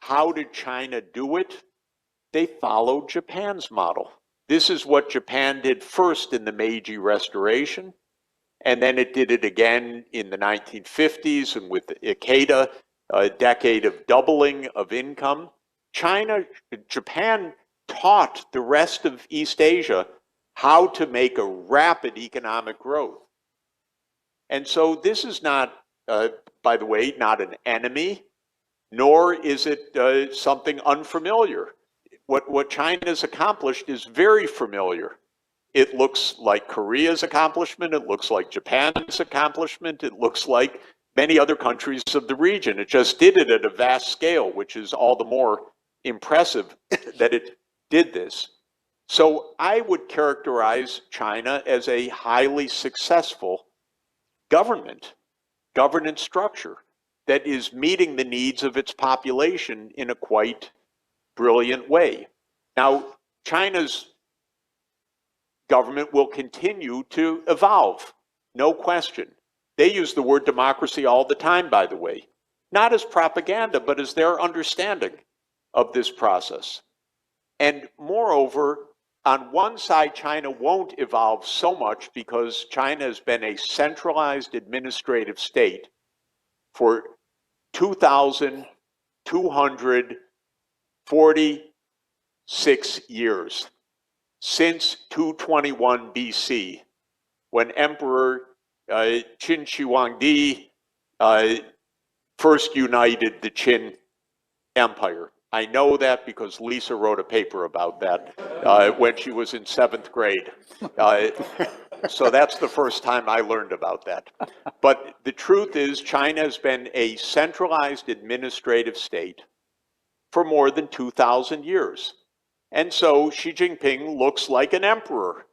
how did China do it? They followed Japan's model. This is what Japan did first in the Meiji Restoration, and then it did it again in the 1950s and with Ikeda, a decade of doubling of income. Japan taught the rest of East Asia how to make a rapid economic growth. And so this is not, by the way, not an enemy, nor is it something unfamiliar. What China's accomplished is very familiar. It looks like Korea's accomplishment, it looks like Japan's accomplishment, it looks like many other countries of the region. It just did it at a vast scale, which is all the more impressive that it did this. So I would characterize China as a highly successful governance structure that is meeting the needs of its population in a quite brilliant way. Now, China's government will continue to evolve, no question. They use the word democracy all the time, by the way, not as propaganda, but as their understanding of this process. And moreover, on one side, China won't evolve so much because China has been a centralized administrative state for 2,246 years, since 221 BC, when Emperor Qin Shi Huangdi first united the Qin Empire. I know that because Lisa wrote a paper about that when she was in 7th grade. So that's the first time I learned about that. But the truth is, China has been a centralized administrative state for more than 2,000 years. And so Xi Jinping looks like an emperor.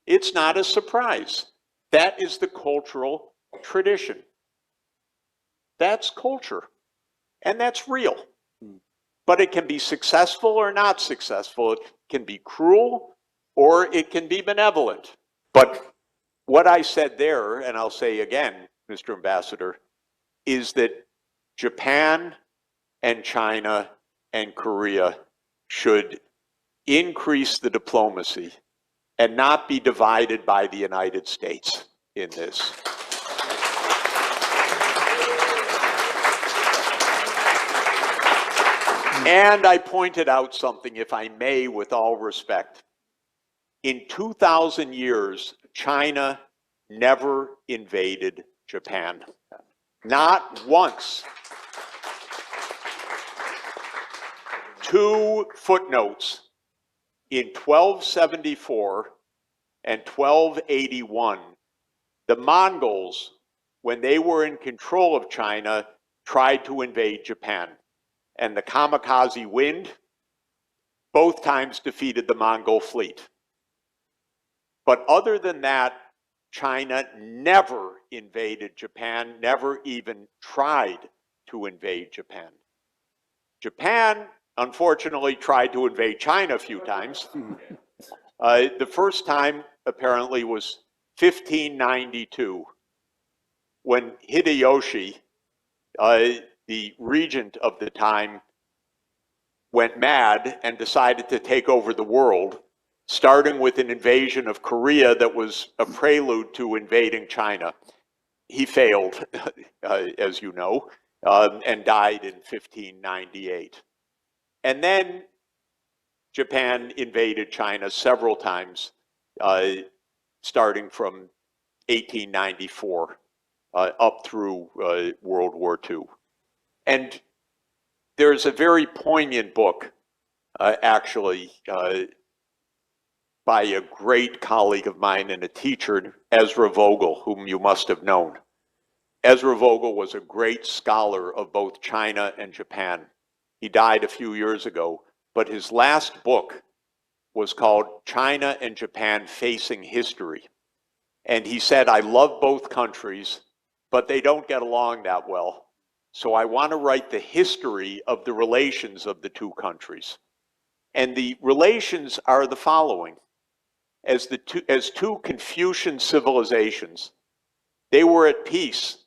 It's not a surprise. That is the cultural tradition. That's culture. And that's real. But it can be successful or not successful. It can be cruel or it can be benevolent. But what I said there, and I'll say again, Mr. Ambassador, is that Japan and China and Korea should increase the diplomacy and not be divided by the United States in this. And I pointed out something, if I may, with all respect. In 2,000 years, China never invaded Japan. Not once. 2 footnotes. In 1274 and 1281, the Mongols, when they were in control of China, tried to invade Japan. And the kamikaze wind both times defeated the Mongol fleet. But other than that, China never invaded Japan, never even tried to invade Japan. Japan, unfortunately, tried to invade China a few times. The first time, apparently, was 1592, when Hideyoshi, the regent of the time, went mad and decided to take over the world, starting with an invasion of Korea that was a prelude to invading China. He failed, as you know, and died in 1598. And then Japan invaded China several times, starting from 1894 up through World War II. And there's a very poignant book, actually, by a great colleague of mine and a teacher, Ezra Vogel, whom you must have known. Ezra Vogel was a great scholar of both China and Japan. He died a few years ago, but his last book was called China and Japan Facing History. And he said, I love both countries, but they don't get along that well. So I want to write the history of the relations of the two countries. And the relations are the following. As two Confucian civilizations, they were at peace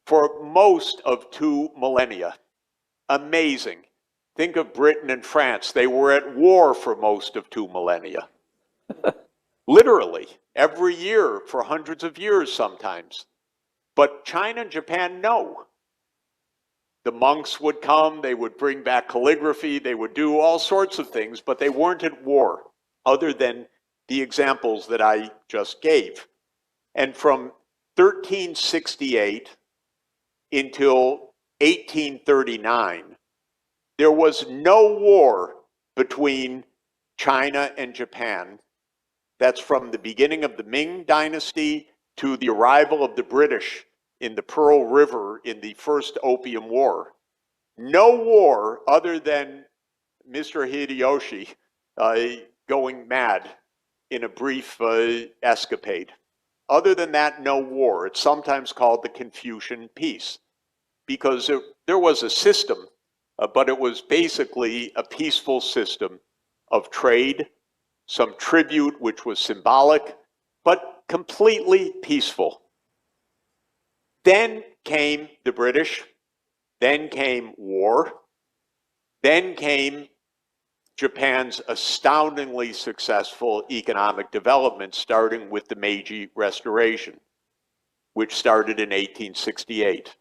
for most of 2 millennia. Amazing. Think of Britain and France. They were at war for most of 2 millennia. Literally, every year for hundreds of years sometimes. But China and Japan, no. The monks would come, they would bring back calligraphy, they would do all sorts of things, but they weren't at war, other than the examples that I just gave. And from 1368 until 1839, there was no war between China and Japan. That's from the beginning of the Ming Dynasty to the arrival of the British in the Pearl River in the First Opium War. No war other than Mr. Hideyoshi going mad in a brief escapade. Other than that, no war. It's sometimes called the Confucian Peace because there was a system, but it was basically a peaceful system of trade, some tribute, which was symbolic, but completely peaceful. Then came the British, then came war, then came Japan's astoundingly successful economic development, starting with the Meiji Restoration, which started in 1868.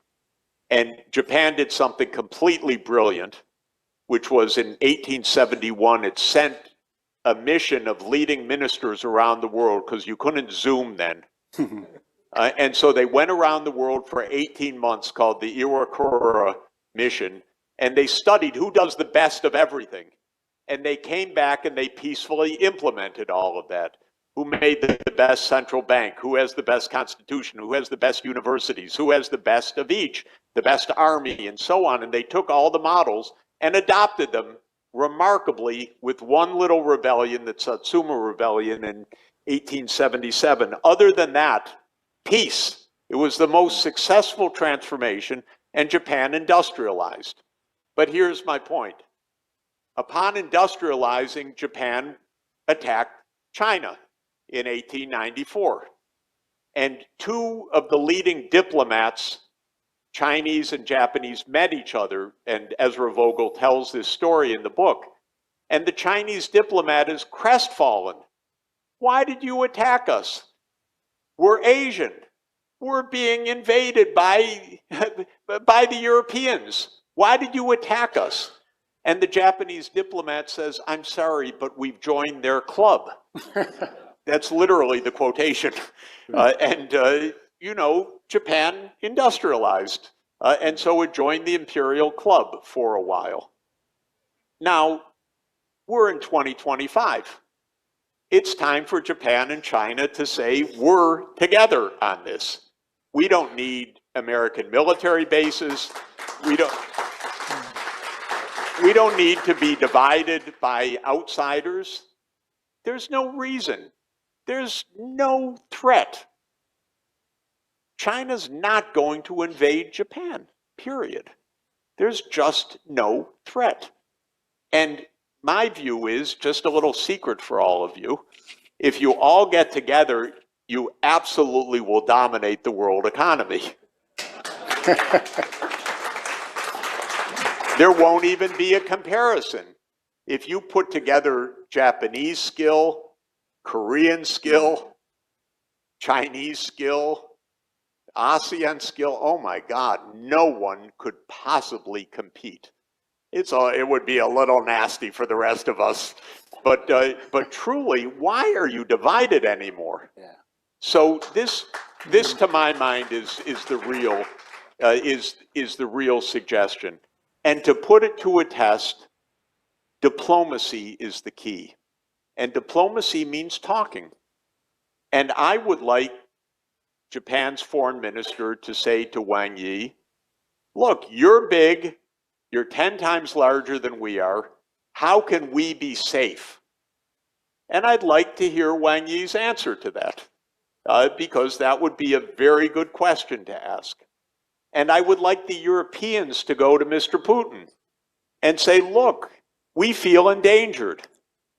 And Japan did something completely brilliant, which was in 1871, it sent a mission of leading ministers around the world, because you couldn't Zoom then. And so they went around the world for 18 months, called the Iwakura mission, and they studied who does the best of everything. And they came back and they peacefully implemented all of that. Who made the best central bank? Who has the best constitution? Who has the best universities? Who has the best of each? The best army, and so on. And they took all the models and adopted them remarkably, with one little rebellion, the Satsuma Rebellion in 1877. Other than that, peace. It was the most successful transformation, and Japan industrialized. But here's my point. Upon industrializing, Japan attacked China in 1894. And two of the leading diplomats, Chinese and Japanese, met each other, and Ezra Vogel tells this story in the book. And the Chinese diplomat is crestfallen. Why did you attack us? We're Asian. We're being invaded by the Europeans. Why did you attack us? And the Japanese diplomat says, I'm sorry, but we've joined their club. That's literally the quotation. You know, Japan industrialized. And so it joined the imperial club for a while. Now, we're in 2025. It's time for Japan and China to say, we're together on this. We don't need American military bases. We don't need to be divided by outsiders. There's no reason. There's no threat. China's not going to invade Japan, period. There's just no threat. And my view is, just a little secret for all of you, if you all get together, you absolutely will dominate the world economy. There won't even be a comparison. If you put together Japanese skill, Korean skill, Chinese skill, ASEAN skill, oh my God, no one could possibly compete. It would be a little nasty for the rest of us, but truly, why are you divided anymore? Yeah. So this to my mind is the real suggestion. And to put it to a test, diplomacy is the key. And diplomacy means talking. And I would like Japan's foreign minister to say to Wang Yi, look, you're big, you're 10 times larger than we are. How can we be safe? And I'd like to hear Wang Yi's answer to that, because that would be a very good question to ask. And I would like the Europeans to go to Mr. Putin and say, look, we feel endangered.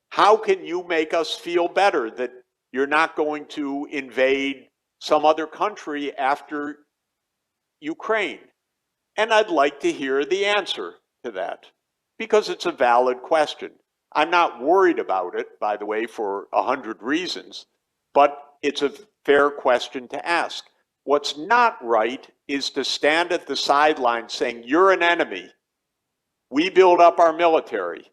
How can you make us feel better that you're not going to invade some other country after Ukraine? And I'd like to hear the answer to that, because it's a valid question. I'm not worried about it, by the way, for 100 reasons, but it's a fair question to ask. What's not right is to stand at the sidelines saying, you're an enemy. We build up our military.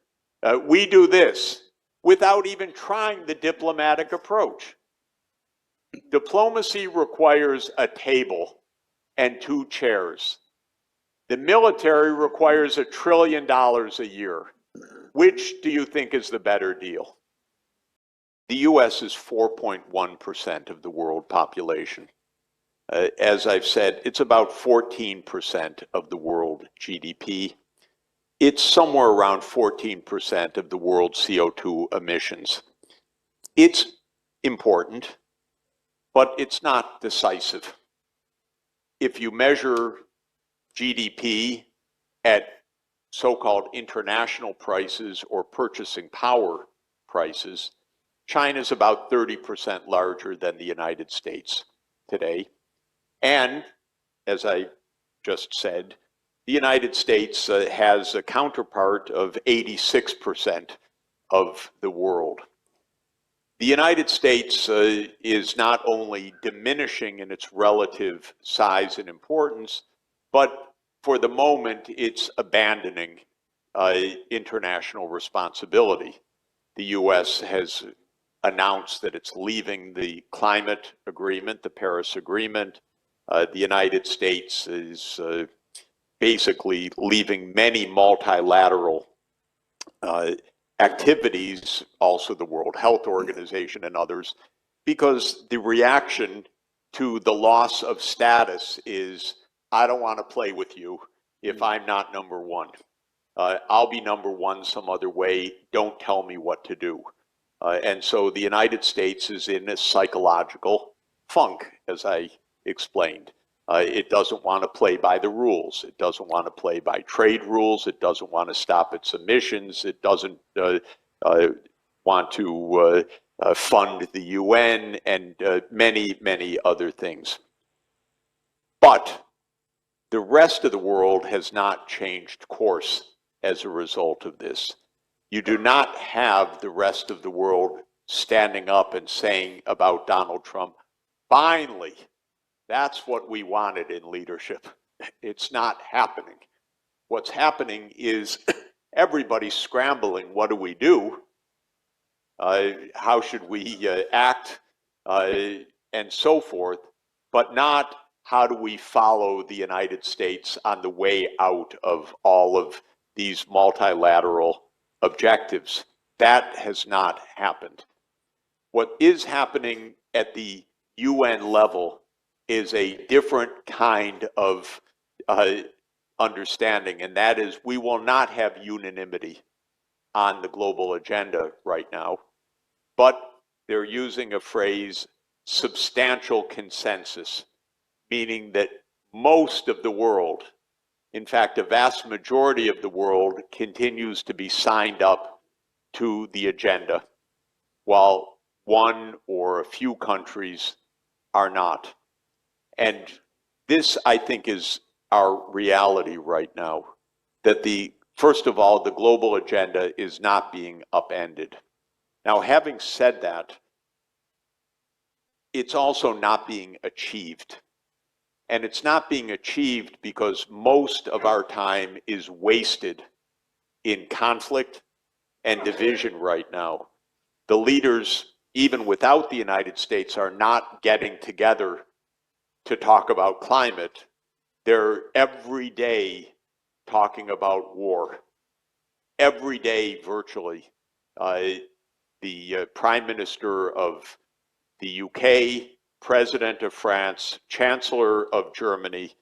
We do this, without even trying the diplomatic approach. Diplomacy requires a table and 2 chairs. The military requires $1 trillion a year. Which do you think is the better deal? The US is 4.1% of the world population. As I've said, it's about 14% of the world GDP. It's somewhere around 14% of the world CO2 emissions. It's important, but it's not decisive. If you measure GDP at so-called international prices or purchasing power prices, China's about 30% larger than the United States today. And as I just said, the United States has a counterpart of 86% of the world. The United States is not only diminishing in its relative size and importance, but for the moment, it's abandoning international responsibility. The US has announced that it's leaving the climate agreement, the Paris Agreement. The United States is basically leaving many multilateral activities, also the World Health Organization and others, because the reaction to the loss of status is, I don't want to play with you if I'm not number one. I'll be number one some other way. Don't tell me what to do. And so the United States is in a psychological funk, as I explained. It doesn't want to play by the rules. It doesn't want to play by trade rules. It doesn't want to stop its emissions. It doesn't want to fund the UN and many, many other things. But the rest of the world has not changed course as a result of this. You do not have the rest of the world standing up and saying about Donald Trump, finally, that's what we wanted in leadership. It's not happening. What's happening is everybody's scrambling. What do we do? How should we act? And so forth, but not how do we follow the United States on the way out of all of these multilateral objectives. That has not happened. What is happening at the UN level is a different kind of understanding, and that is we will not have unanimity on the global agenda right now, but they're using a phrase, substantial consensus, meaning that most of the world, in fact, a vast majority of the world continues to be signed up to the agenda, while one or a few countries are not. And this, I think, is our reality right now, that first of all, the global agenda is not being upended. Now, having said that, it's also not being achieved. And it's not being achieved because most of our time is wasted in conflict and division right now. The leaders, even without the United States, are not getting together to talk about climate. They're every day talking about war. Every day, virtually. The Prime Minister of the UK, President of France, Chancellor of Germany,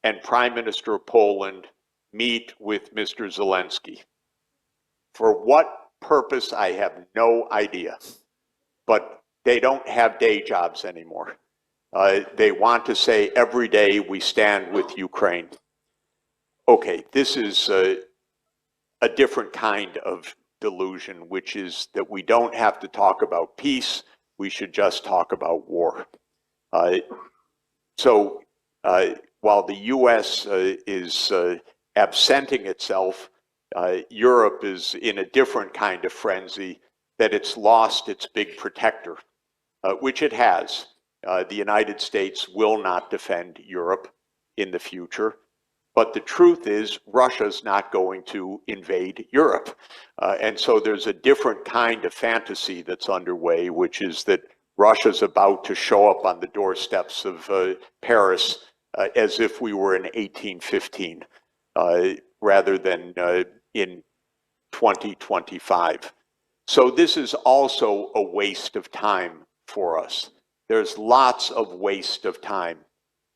and Prime Minister of Poland meet with Mr. Zelensky. For what purpose, I have no idea. But they don't have day jobs anymore. They want to say every day we stand with Ukraine. Okay, this is a different kind of delusion, which is that we don't have to talk about peace, we should just talk about war. So while the US is absenting itself Europe is in a different kind of frenzy, that it's lost its big protector, which it has. The United States will not defend Europe in the future. But the truth is, Russia's not going to invade Europe. And so there's a different kind of fantasy that's underway, which is that Russia's about to show up on the doorsteps of Paris as if we were in 1815, rather than in 2025. So this is also a waste of time for us. There's lots of waste of time.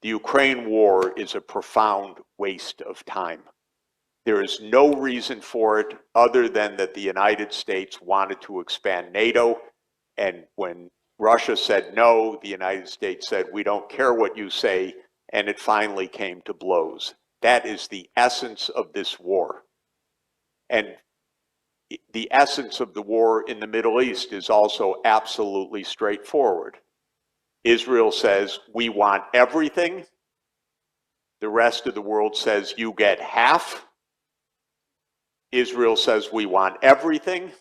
The Ukraine war is a profound waste of time. There is no reason for it other than that the United States wanted to expand NATO, and when Russia said no, the United States said, we don't care what you say, and it finally came to blows. That is the essence of this war. And the essence of the war in the Middle East is also absolutely straightforward. Israel says, we want everything. The rest of the world says, you get half. Israel says, we want everything.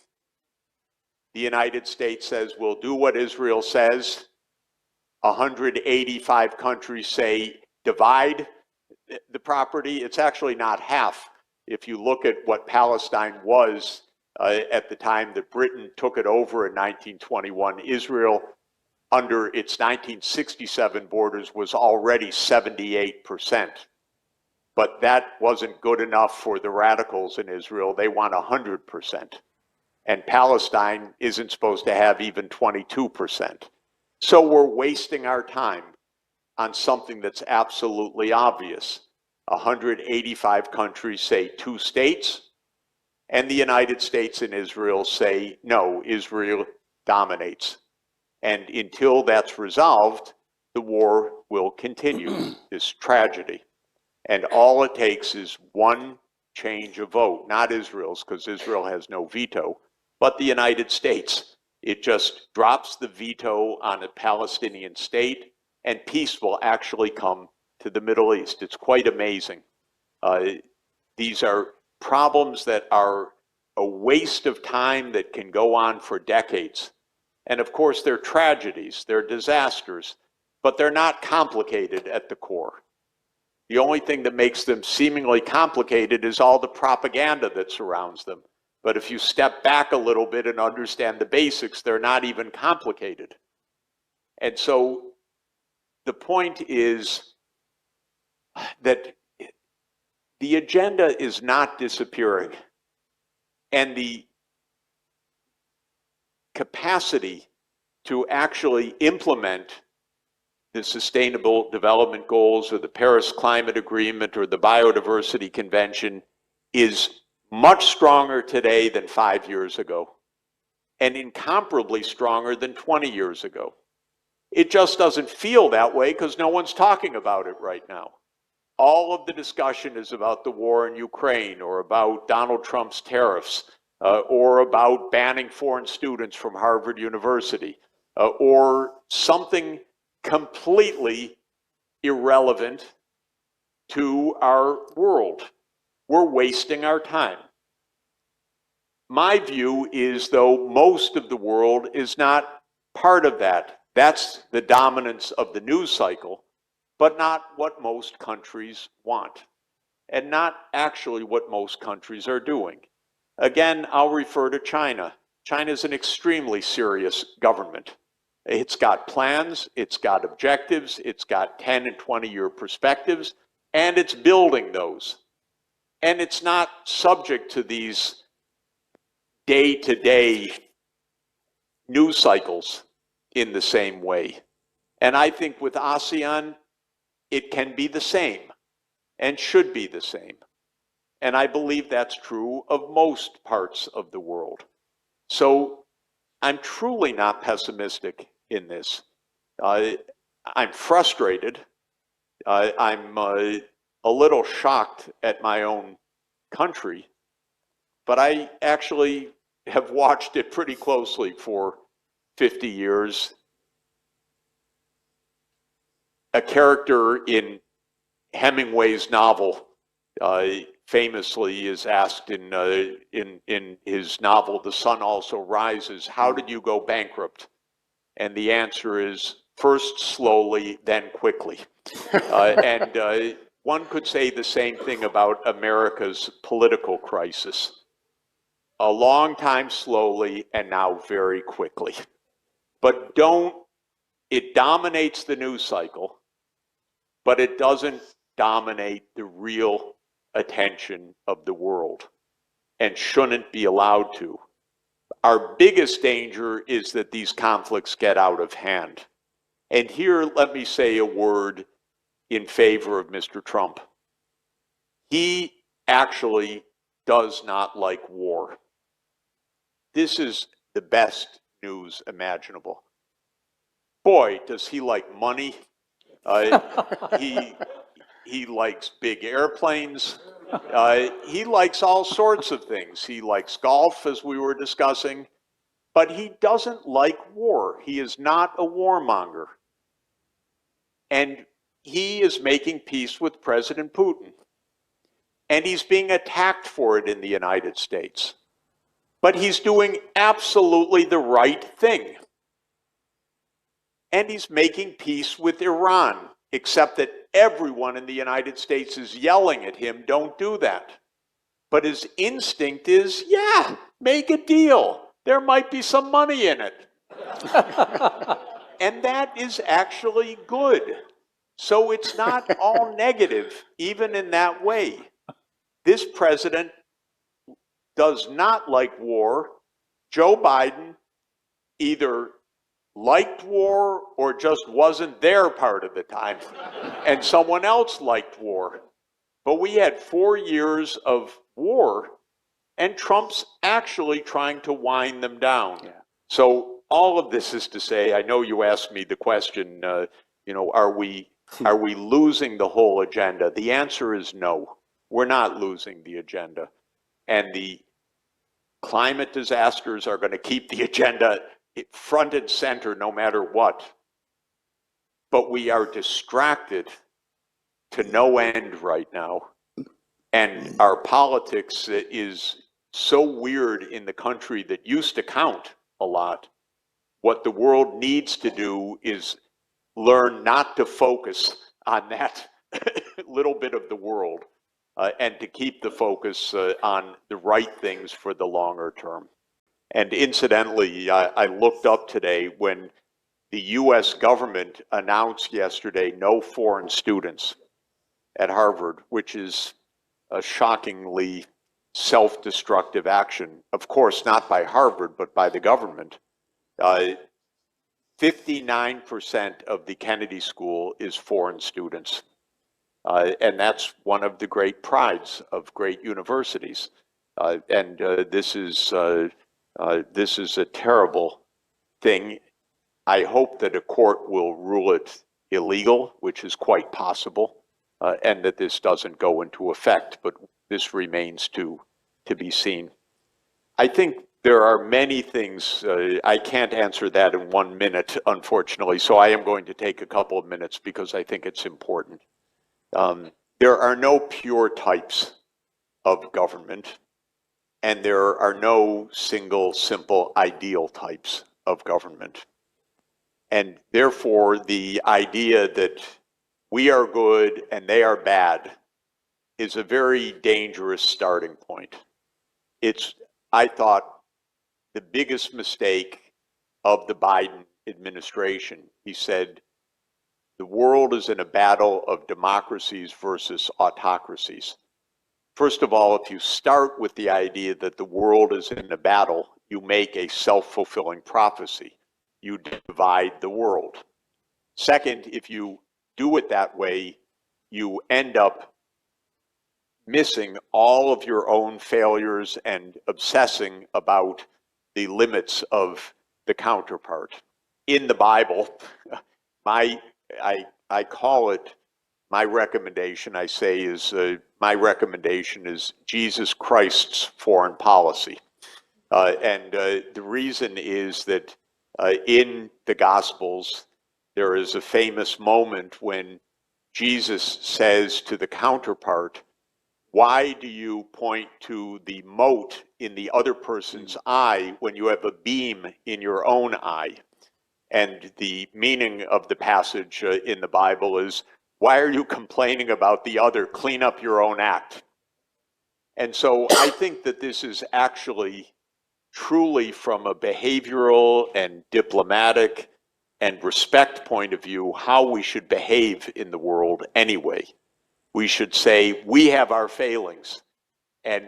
The United States says, we'll do what Israel says. 185 countries say, divide the property. It's actually not half. If you look at what Palestine was at the time that Britain took it over in 1921, Israel, under its 1967 borders, was already 78%. But that wasn't good enough for the radicals in Israel. They want 100%. And Palestine isn't supposed to have even 22%. So we're wasting our time on something that's absolutely obvious. 185 countries say 2 states, and the United States and Israel say, no, Israel dominates. And until that's resolved, the war will continue, this tragedy. And all it takes is one change of vote, not Israel's, because Israel has no veto, but the United States. It just drops the veto on a Palestinian state, and peace will actually come to the Middle East. It's quite amazing. These are problems that are a waste of time that can go on for decades. And of course, they're tragedies, they're disasters, but they're not complicated at the core. The only thing that makes them seemingly complicated is all the propaganda that surrounds them. But if you step back a little bit and understand the basics, they're not even complicated. And so the point is that the agenda is not disappearing. And the capacity to actually implement the Sustainable Development Goals or the Paris Climate Agreement or the Biodiversity Convention is much stronger today than 5 years ago, and incomparably stronger than 20 years ago. It just doesn't feel that way because no one's talking about it right now. All of the discussion is about the war in Ukraine, or about Donald Trump's tariffs, or about banning foreign students from Harvard University, or something completely irrelevant to our world. We're wasting our time. My view is, though, most of the world is not part of that. That's the dominance of the news cycle, but not what most countries want, and not actually what most countries are doing. Again, I'll refer to China. China's an extremely serious government. It's got plans, it's got objectives, it's got 10 and 20-year perspectives, and it's building those. And it's not subject to these day-to-day news cycles in the same way. And I think with ASEAN, it can be the same and should be the same. And I believe that's true of most parts of the world. So I'm truly not pessimistic in this. I'm frustrated. I'm a little shocked at my own country, but I actually have watched it pretty closely for 50 years. A character in Hemingway's novel famously is asked in his novel, The Sun Also Rises, how did you go bankrupt? And the answer is first slowly, then quickly. And one could say the same thing about America's political crisis. A long time slowly, and now very quickly. But it dominates the news cycle, but it doesn't dominate the real attention of the world, and shouldn't be allowed to. Our biggest danger is that these conflicts get out of hand. And here, let me say a word in favor of Mr. Trump. He actually does not like war. This is the best news imaginable. Boy, does he like money. He likes big airplanes. He likes all sorts of things. He likes golf, as we were discussing, but he doesn't like war. He is not a warmonger. And he is making peace with President Putin. And he's being attacked for it in the United States. But he's doing absolutely the right thing. And he's making peace with Iran, except that everyone in the United States is yelling at him, don't do that. But his instinct is, yeah, make a deal. There might be some money in it. And that is actually good. So it's not all negative, even in that way. This president does not like war. Joe Biden either liked war or just wasn't there part of the time, and someone else liked war. But we had 4 years of war, and Trump's actually trying to wind them down. Yeah. So all of this is to say, I know you asked me the question, are we losing the whole agenda? The answer is no. We're not losing the agenda. And the climate disasters are going to keep the agenda front and center no matter what. But we are distracted to no end right now. And our politics is so weird in the country that used to count a lot. What the world needs to do is learn not to focus on that little bit of the world and to keep the focus on the right things for the longer term. And incidentally, I looked up today when the US government announced yesterday no foreign students at Harvard, which is a shockingly self-destructive action. Of course, not by Harvard, but by the government. 59% of the Kennedy School is foreign students. And that's one of the great prides of great universities. This is a terrible thing. I hope that a court will rule it illegal, which is quite possible, and that this doesn't go into effect, but this remains to be seen. I think there are many things, I can't answer that in 1 minute, unfortunately, so I am going to take a couple of minutes because I think it's important. There are no pure types of government, and there are no single, simple, ideal types of government. And therefore, the idea that we are good and they are bad is a very dangerous starting point. It's, I thought, the biggest mistake of the Biden administration. He said, the world is in a battle of democracies versus autocracies. First of all, if you start with the idea that the world is in a battle, you make a self-fulfilling prophecy. You divide the world. Second, if you do it that way, you end up missing all of your own failures and obsessing about the limits of the counterpart. In the Bible, I call it, my recommendation, I say, is my recommendation is Jesus Christ's foreign policy. The reason is that in the Gospels, there is a famous moment when Jesus says to the counterpart, why do you point to the mote in the other person's eye when you have a beam in your own eye? And the meaning of the passage in the Bible is, why are you complaining about the other? Clean up your own act. And so I think that this is actually truly, from a behavioral and diplomatic and respect point of view, how we should behave in the world anyway. We should say, we have our failings. And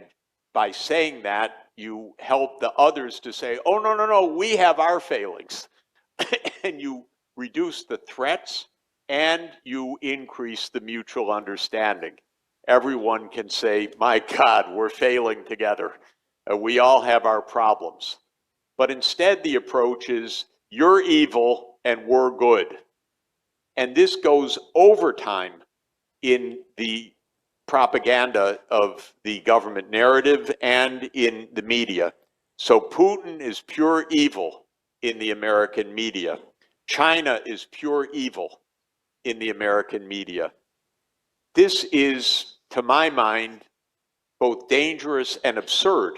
by saying that, you help the others to say, oh, no, no, no, we have our failings. And you reduce the threats and you increase the mutual understanding. Everyone can say, my God, we're failing together. We all have our problems. But instead, the approach is, you're evil and we're good. And this goes over time in the propaganda of the government narrative and in the media. So Putin is pure evil in the American media. China is pure evil in the American media. This is, to my mind, both dangerous and absurd.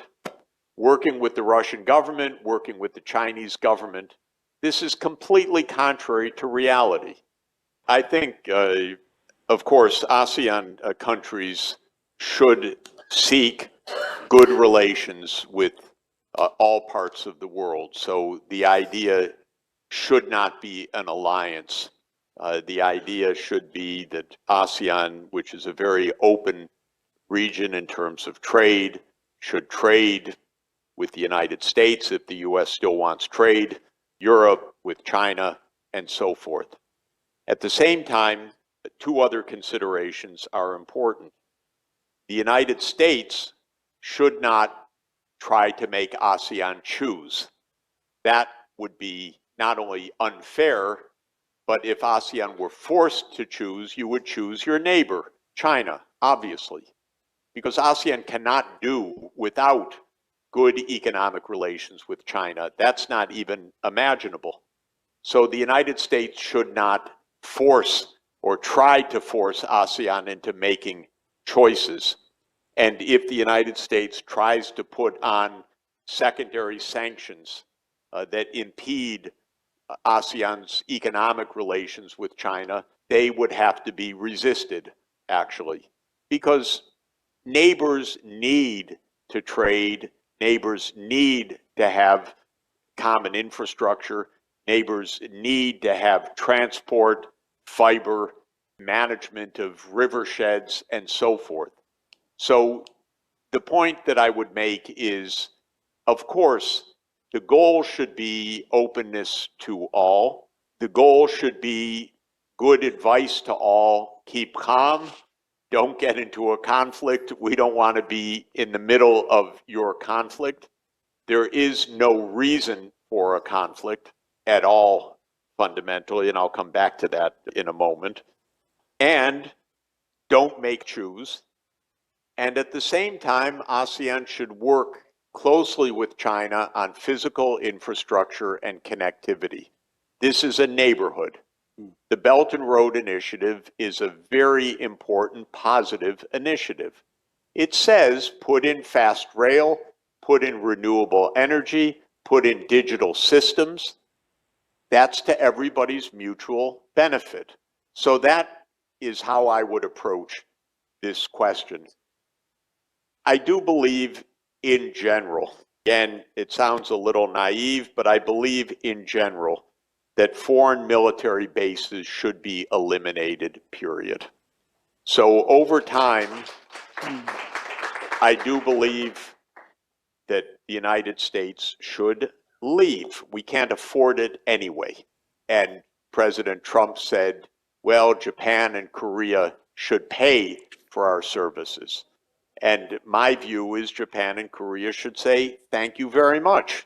Working with the Russian government, working with the Chinese government, this is completely contrary to reality. I think, of course, ASEAN countries should seek good relations with all parts of the world. So the idea should not be an alliance. The idea should be that ASEAN, which is a very open region in terms of trade, should trade with the United States if the US still wants trade, Europe with China, and so forth. At the same time, two other considerations are important. The United States should not try to make ASEAN choose. That would be not only unfair, but if ASEAN were forced to choose, you would choose your neighbor, China, obviously, because ASEAN cannot do without good economic relations with China. That's not even imaginable. So the United States should not force or try to force ASEAN into making choices. And if the United States tries to put on secondary sanctions that impede ASEAN's economic relations with China, they would have to be resisted, actually, because neighbors need to trade, neighbors need to have common infrastructure, neighbors need to have transport, fiber, management of river sheds, and so forth. So the point that I would make is, of course, the goal should be openness to all. The goal should be good advice to all. Keep calm. Don't get into a conflict. We don't want to be in the middle of your conflict. There is no reason for a conflict at all, fundamentally, and I'll come back to that in a moment. And don't make choose. And at the same time, ASEAN should work closely with China on physical infrastructure and connectivity. This is a neighborhood. The Belt and Road Initiative is a very important, positive initiative. It says put in fast rail, put in renewable energy, put in digital systems. That's to everybody's mutual benefit. So that is how I would approach this question. I do believe in general, again, it sounds a little naive, but I believe in general that foreign military bases should be eliminated, period. So over time, I do believe that the United States should leave. We can't afford it anyway. And President Trump said, well, Japan and Korea should pay for our services. And my view is Japan and Korea should say, thank you very much.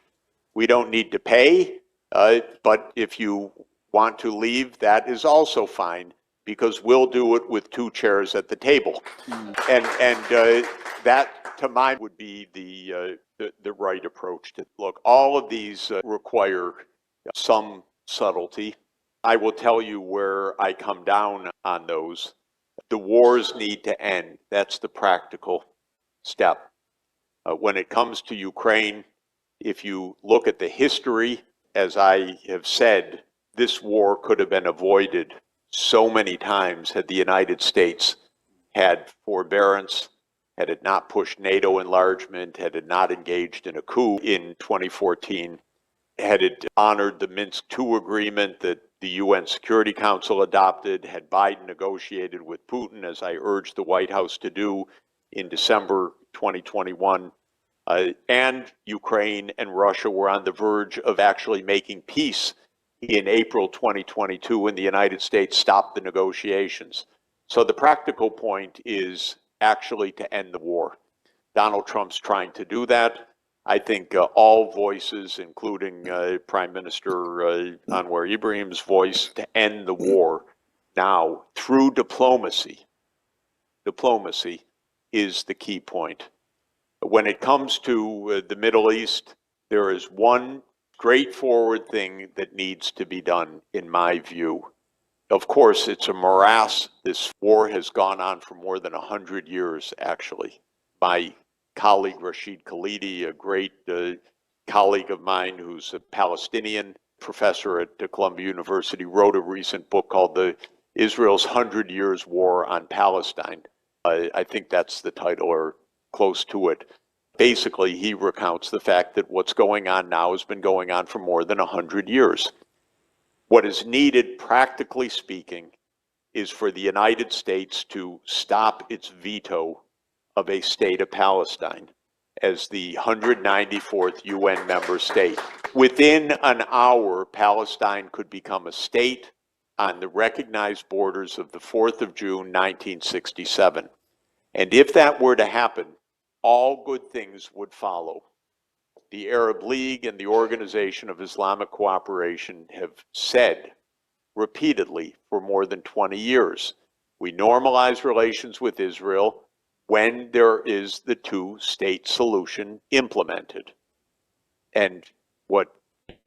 We don't need to pay, but if you want to leave, that is also fine, because we'll do it with two chairs at the table. And that, to my, would be the right approach to look. All of these require some subtlety. I will tell you where I come down on those. The wars need to end. That's the practical step. When it comes to Ukraine, if you look at the history, as I have said, this war could have been avoided so many times had the United States had forbearance, had it not pushed NATO enlargement, had it not engaged in a coup in 2014, had it honored the Minsk II agreement that the UN Security Council adopted, had Biden negotiated with Putin, as I urged the White House to do in December 2021, and Ukraine and Russia were on the verge of actually making peace in April 2022 when the United States stopped the negotiations. So the practical point is actually to end the war. Donald Trump's trying to do that. I think all voices, including Prime Minister Anwar Ibrahim's voice, to end the war now through diplomacy. Diplomacy is the key point. When it comes to the Middle East, there is one straightforward thing that needs to be done, in my view. Of course, it's a morass. This war has gone on for more than 100 years, actually. My colleague Rashid Khalidi, a great colleague of mine who's a Palestinian professor at Columbia University, wrote a recent book called Israel's 100 Years War on Palestine. I think that's the title, or close to it. Basically, he recounts the fact that what's going on now has been going on for more than 100 years. What is needed, practically speaking, is for the United States to stop its veto of a state of Palestine as the 194th UN member state. Within an hour, Palestine could become a state on the recognized borders of the 4th of June, 1967. And if that were to happen, all good things would follow. The Arab League and the Organization of Islamic Cooperation have said repeatedly for more than 20 years, we normalize relations with Israel when there is the two-state solution implemented. And what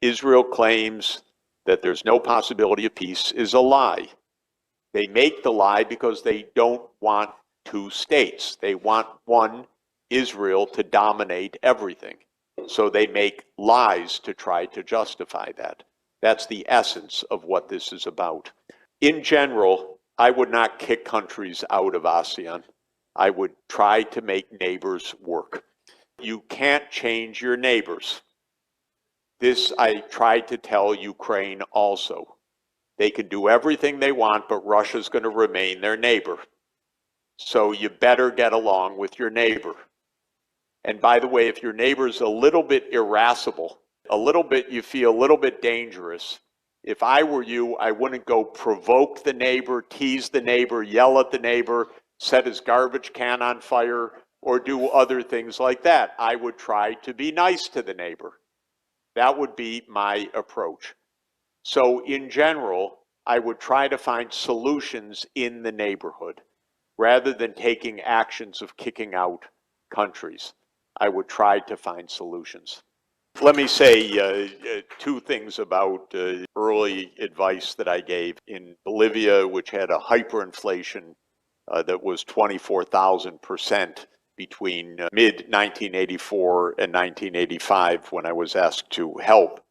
Israel claims, that there's no possibility of peace, is a lie. They make the lie because they don't want two states. They want one Israel to dominate everything. So they make lies to try to justify that. That's the essence of what this is about. In general, I would not kick countries out of ASEAN. I would try to make neighbors work. You can't change your neighbors. This I tried to tell Ukraine also. They can do everything they want, but Russia's going to remain their neighbor. So you better get along with your neighbor. And by the way, if your neighbor's a little bit irascible, you feel a little bit dangerous, if I were you, I wouldn't go provoke the neighbor, tease the neighbor, yell at the neighbor, set his garbage can on fire, or do other things like that. I would try to be nice to the neighbor. That would be my approach. So in general, I would try to find solutions in the neighborhood rather than taking actions of kicking out countries. I would try to find solutions. Let me say two things about early advice that I gave. In Bolivia, which had a hyperinflation that was 24,000% between mid-1984 and 1985 when I was asked to help,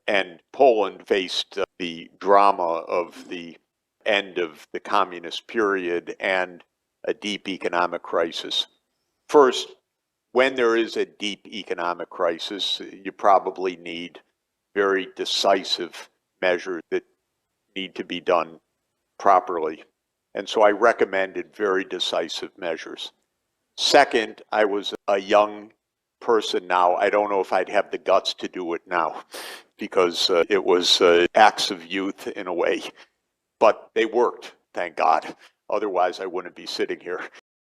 and Poland faced the drama of the end of the communist period and a deep economic crisis. First, when there is a deep economic crisis, you probably need very decisive measures that need to be done properly. And so I recommended very decisive measures. Second, I was a young person now. I don't know if I'd have the guts to do it now because it was acts of youth in a way, but they worked, thank God. Otherwise, I wouldn't be sitting here.